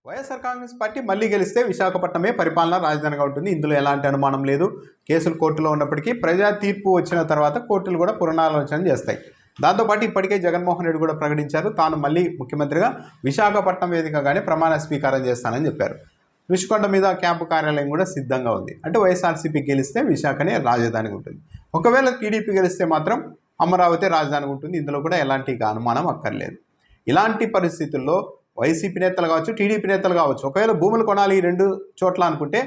YSR Congress party మళ్ళీ గెలిస్తే విశాఖపట్నమే పరిపాలనా రాజధానిగా ఉంటుంది. ఇందులో ఎలాంటి అనుమానం లేదు. కేసులు కోర్టులో ఉన్నప్పటికీ ప్రజా తీర్పు వచ్చిన తర్వాత కోర్టులు కూడా పునరాలోచన చేస్తాయి. దాంతోపాటు ఇప్పటికే జగన్మోహన్ రెడ్డి కూడా ప్రకటించారు, తాను మళ్ళీ ముఖ్యమంత్రిగా విశాఖపట్నం వేదికగానే ప్రమాణ స్వీకారం చేస్తానని చెప్పారు. రుషికొండ మీద క్యాంపు కార్యాలయం కూడా సిద్ధంగా ఉంది. అంటే వైఎస్ఆర్సీపీ గెలిస్తే విశాఖనే రాజధానిగా ఉంటుంది. ఒకవేళ టీడీపీ గెలిస్తే మాత్రం అమరావతి రాజధానిగా ఉంటుంది. ఇందులో కూడా ఎలాంటి అనుమానం అక్కర్లేదు. ఇలాంటి పరిస్థితుల్లో వైసీపీ నేతలు కావచ్చు, టీడీపీ నేతలు కావచ్చు, ఒకవేళ భూములు కొనాలి ఈ రెండు చోట్ల అనుకుంటే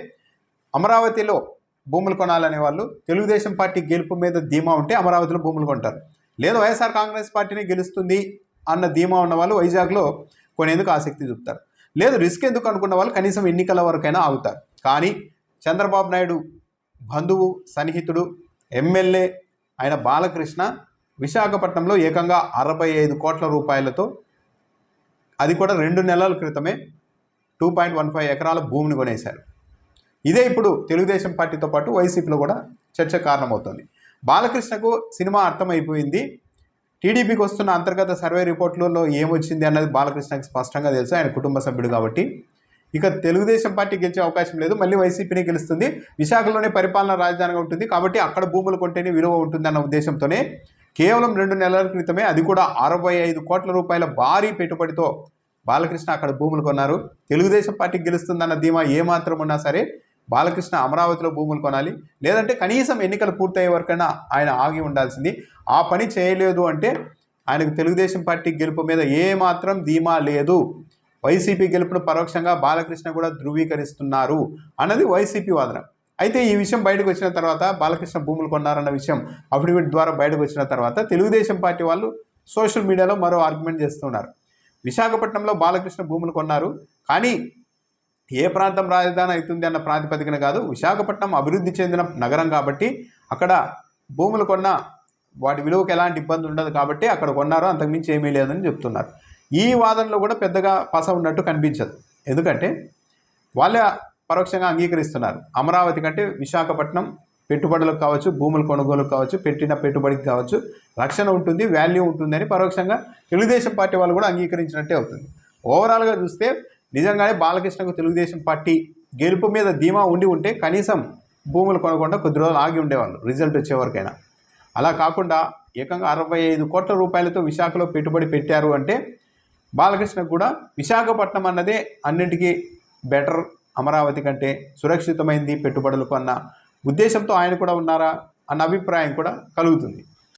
అమరావతిలో భూములు కొనాలనే వాళ్ళు తెలుగుదేశం పార్టీ గెలుపు మీద ధీమా ఉంటే అమరావతిలో భూములు కొంటారు. లేదు వైఎస్ఆర్ కాంగ్రెస్ పార్టీని గెలుస్తుంది అన్న ధీమా ఉన్న వాళ్ళు వైజాగ్లో కొనేందుకు ఆసక్తి చూపుతారు. లేదు రిస్క్ ఎందుకు అనుకున్న వాళ్ళు కనీసం ఎన్నికల వరకైనా ఆగుతారు. కానీ చంద్రబాబు నాయుడు బంధువు, సన్నిహితుడు, ఎమ్మెల్యే ఆయన బాలకృష్ణ విశాఖపట్నంలో ఏకంగా 65 కోట్ల రూపాయలతో, అది కూడా 2 నెలల క్రితమే 2.15 ఎకరాల భూమిని కొనేశారు. ఇదే ఇప్పుడు తెలుగుదేశం పార్టీతో పాటు వైసీపీలో కూడా చర్చ కారణమవుతుంది. బాలకృష్ణకు సినిమా అర్థమైపోయింది. టీడీపీకి వస్తున్న అంతర్గత సర్వే రిపోర్టులలో ఏమొచ్చింది అన్నది బాలకృష్ణకి స్పష్టంగా తెలుసు, ఆయన కుటుంబ సభ్యుడు కాబట్టి. ఇక తెలుగుదేశం పార్టీ గెలిచే అవకాశం లేదు, మళ్ళీ వైసీపీనే గెలుస్తుంది, విశాఖలోనే పరిపాలనా రాజధానిగా ఉంటుంది కాబట్టి అక్కడ భూములు కొంటేనే విలువ ఉంటుంది అన్న ఉద్దేశంతోనే కేవలం 2 నెలల క్రితమే, అది కూడా 65 కోట్ల రూపాయల భారీ పెట్టుబడితో బాలకృష్ణ అక్కడ భూములు కొన్నారు. తెలుగుదేశం పార్టీకి గెలుస్తుందన్న ధీమా ఏమాత్రం ఉన్నా సరే బాలకృష్ణ అమరావతిలో భూములు కొనాలి, లేదంటే కనీసం ఎన్నికలు పూర్తయ్యే వరకైనా ఆయన ఆగి ఉండాల్సింది. ఆ పని చేయలేదు అంటే ఆయనకు తెలుగుదేశం పార్టీ గెలుపు మీద ఏమాత్రం ధీమా లేదు. వైసీపీ గెలుపును పరోక్షంగా బాలకృష్ణ కూడా ధృవీకరిస్తున్నారు అన్నది వైసీపీ వాదన. అయితే ఈ విషయం బయటకు వచ్చిన తర్వాత, బాలకృష్ణ భూములు కొన్నారన్న విషయం అఫిడవిట్ ద్వారా బయటకు వచ్చిన తర్వాత తెలుగుదేశం పార్టీ వాళ్ళు సోషల్ మీడియాలో మరో ఆర్గ్యుమెంట్ చేస్తున్నారు. విశాఖపట్నంలో బాలకృష్ణ భూములు కొన్నారు, కానీ ఏ ప్రాంతం రాజధాని అవుతుంది అన్న ప్రాతిపదికన కాదు, విశాఖపట్నం అభివృద్ధి చెందిన నగరం కాబట్టి అక్కడ భూములు కొన్న వాటి విలువకు ఎలాంటి ఇబ్బంది ఉండదు కాబట్టి అక్కడ కొన్నారు, అంతకుమించి ఏమీ లేదని చెప్తున్నారు. ఈ వాదనలో కూడా పెద్దగా పస ఉన్నట్టు కనిపించదు. ఎందుకంటే వాళ్ళే పరోక్షంగా అంగీకరిస్తున్నారు, అమరావతి కంటే విశాఖపట్నం పెట్టుబడులకు కావచ్చు, భూముల కొనుగోలుకు కావచ్చు, పెట్టిన పెట్టుబడికి కావచ్చు రక్షణ ఉంటుంది, వాల్యూ ఉంటుంది అని పరోక్షంగా తెలుగుదేశం పార్టీ వాళ్ళు కూడా అంగీకరించినట్టే అవుతుంది. ఓవరాల్గా చూస్తే నిజంగానే బాలకృష్ణకు తెలుగుదేశం పార్టీ గెలుపు మీద ధీమా ఉంటే కనీసం భూములు కొనకుండా కొద్ది రోజులు ఆగి ఉండేవాళ్ళు రిజల్ట్ వచ్చేవరకైనా. అలా కాకుండా ఏకంగా 65 కోట్ల రూపాయలతో విశాఖలో పెట్టుబడి పెట్టారు అంటే బాలకృష్ణకు కూడా విశాఖపట్నం అన్నదే అన్నింటికీ బెటర్, అమరావతి కంటే సురక్షితమైంది పెట్టుబడులకు అన్న ఉద్దేశంతో ఆయన కూడా ఉన్నారా అన్న అభిప్రాయం కూడా కలుగుతుంది.